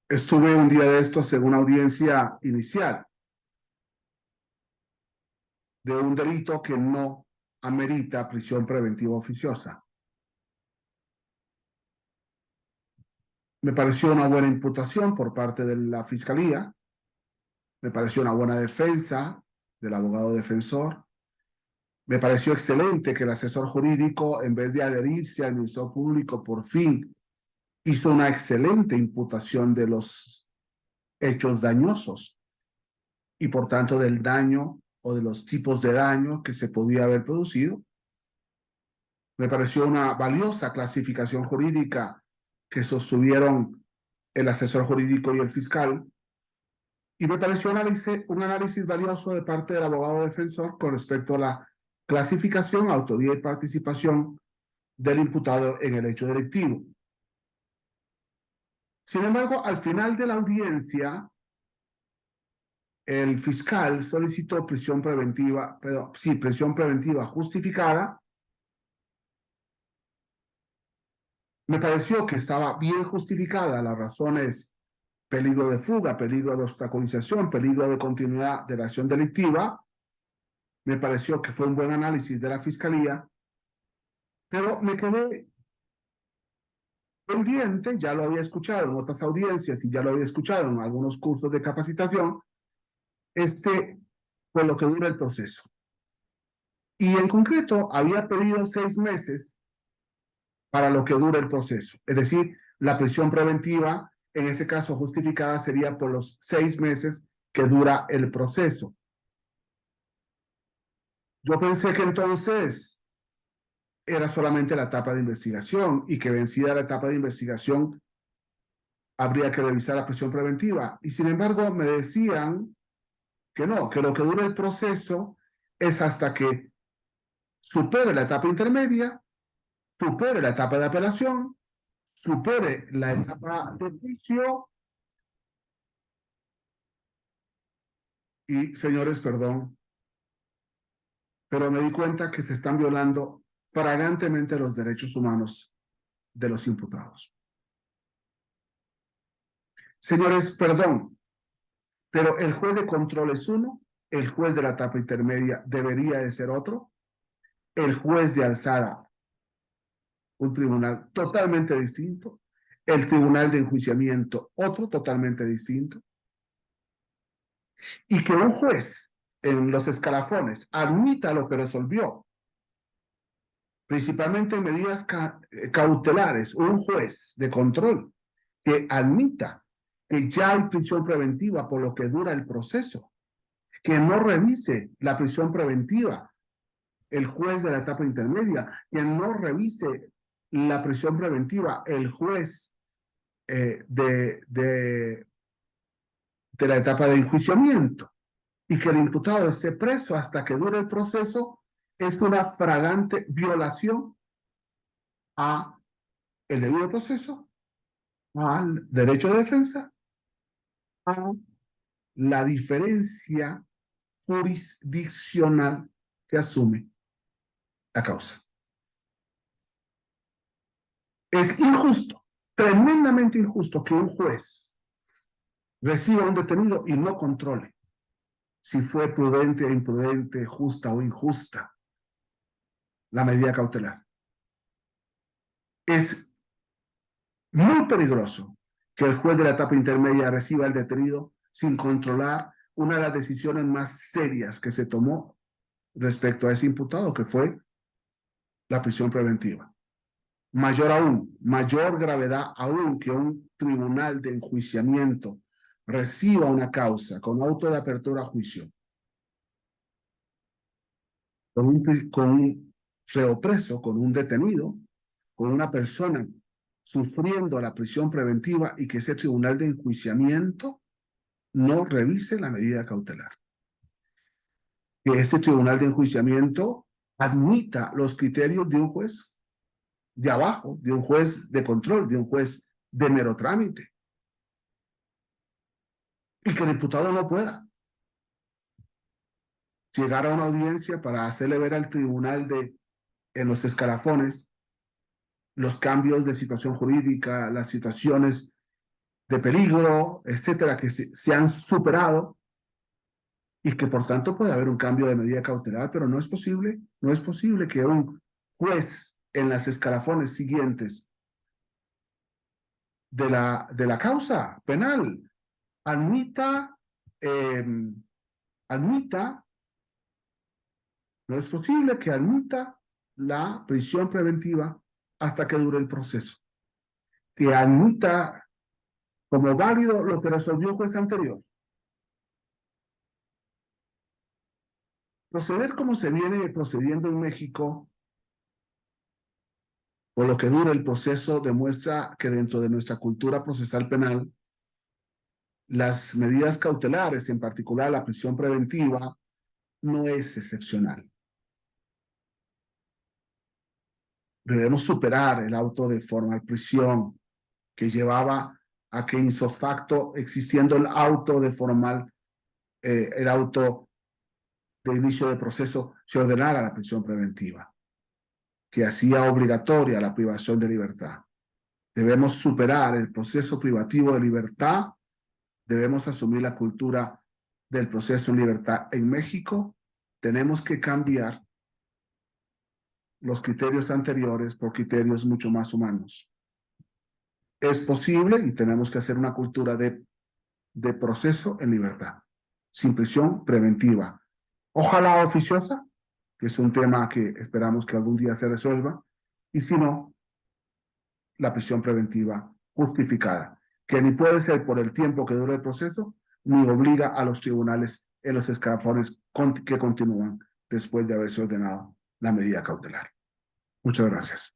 Estuve un día de estos en una audiencia inicial de un delito que no amerita prisión preventiva oficiosa. Me pareció una buena imputación por parte de la Fiscalía, me pareció una buena defensa del abogado defensor, me pareció excelente que el asesor jurídico, en vez de adherirse al Ministerio Público, por fin hizo una excelente imputación de los hechos dañosos y por tanto del daño o de los tipos de daño que se podía haber producido. Me pareció una valiosa clasificación jurídica que sostuvieron el asesor jurídico y el fiscal, y me pareció un análisis valioso de parte del abogado defensor con respecto a la clasificación, autoría y participación del imputado en el hecho delictivo. Sin embargo, al final de la audiencia, el fiscal solicitó prisión preventiva justificada. Me pareció que estaba bien justificada las razones: peligro de fuga, peligro de obstaculización, peligro de continuidad de la acción delictiva. Me pareció que fue un buen análisis de la Fiscalía, pero me quedé pendiente, ya lo había escuchado en otras audiencias y ya lo había escuchado en algunos cursos de capacitación, por lo que dura el proceso. Y en concreto, había pedido 6 meses para lo que dura el proceso. Es decir, la prisión preventiva, en ese caso justificada, sería por los 6 meses que dura el proceso. Yo pensé que entonces era solamente la etapa de investigación y que vencida la etapa de investigación habría que revisar la prisión preventiva. Y sin embargo me decían que no, que lo que dura el proceso es hasta que supere la etapa intermedia, supere la etapa de apelación, supere la etapa de juicio y, señores, perdón, pero me di cuenta que se están violando flagrantemente los derechos humanos de los imputados. Señores, perdón, pero el juez de control es uno, el juez de la etapa intermedia debería de ser otro, el juez de alzada, un tribunal totalmente distinto, el tribunal de enjuiciamiento, otro totalmente distinto, y que un juez en los escalafones admita lo que resolvió, principalmente en medidas cautelares, un juez de control que admita que ya hay prisión preventiva por lo que dura el proceso, que no revise la prisión preventiva el juez de la etapa intermedia, que no revise la prisión preventiva el juez de la etapa de enjuiciamiento, y que el imputado esté preso hasta que dure el proceso, es una flagrante violación a el debido proceso, al derecho de defensa, a la diferencia jurisdiccional que asume la causa. Es injusto, tremendamente injusto, que un juez reciba a un detenido y no controle si fue prudente o imprudente, justa o injusta la medida cautelar. Es muy peligroso que el juez de la etapa intermedia reciba al detenido sin controlar una de las decisiones más serias que se tomó respecto a ese imputado, que fue la prisión preventiva. Mayor aún, mayor gravedad aún, que un tribunal de enjuiciamiento reciba una causa con auto de apertura a juicio con un reo preso, con un detenido, con una persona sufriendo la prisión preventiva, y que ese tribunal de enjuiciamiento no revise la medida cautelar. Que ese tribunal de enjuiciamiento admita los criterios de un juez de abajo, de un juez de control, de un juez de mero trámite, y que el imputado no pueda llegar a una audiencia para hacerle ver al tribunal en los escalafones los cambios de situación jurídica, las situaciones de peligro, etcétera, que se han superado y que por tanto puede haber un cambio de medida cautelar, pero no es posible que un juez en las escalafones siguientes de la causa penal admita, eh, admita, no es posible que admita la prisión preventiva hasta que dure el proceso, que admita como válido lo que resolvió el juez anterior. Proceder como se viene procediendo en México, por lo que dura el proceso, demuestra que dentro de nuestra cultura procesal penal, las medidas cautelares, en particular la prisión preventiva, no es excepcional. Debemos superar el auto de formal prisión que llevaba a que ipso facto, existiendo el auto de formal, el auto de inicio de proceso, se ordenara la prisión preventiva, que hacía obligatoria la privación de libertad. Debemos superar el proceso privativo de libertad, debemos asumir la cultura del proceso en libertad en México, tenemos que cambiar los criterios anteriores por criterios mucho más humanos. Es posible y tenemos que hacer una cultura de proceso en libertad, sin prisión preventiva. Ojalá oficiosa, que es un tema que esperamos que algún día se resuelva, y si no, la prisión preventiva justificada, que ni puede ser por el tiempo que dura el proceso, ni obliga a los tribunales en los escalafones que continúan después de haberse ordenado la medida cautelar. Muchas gracias.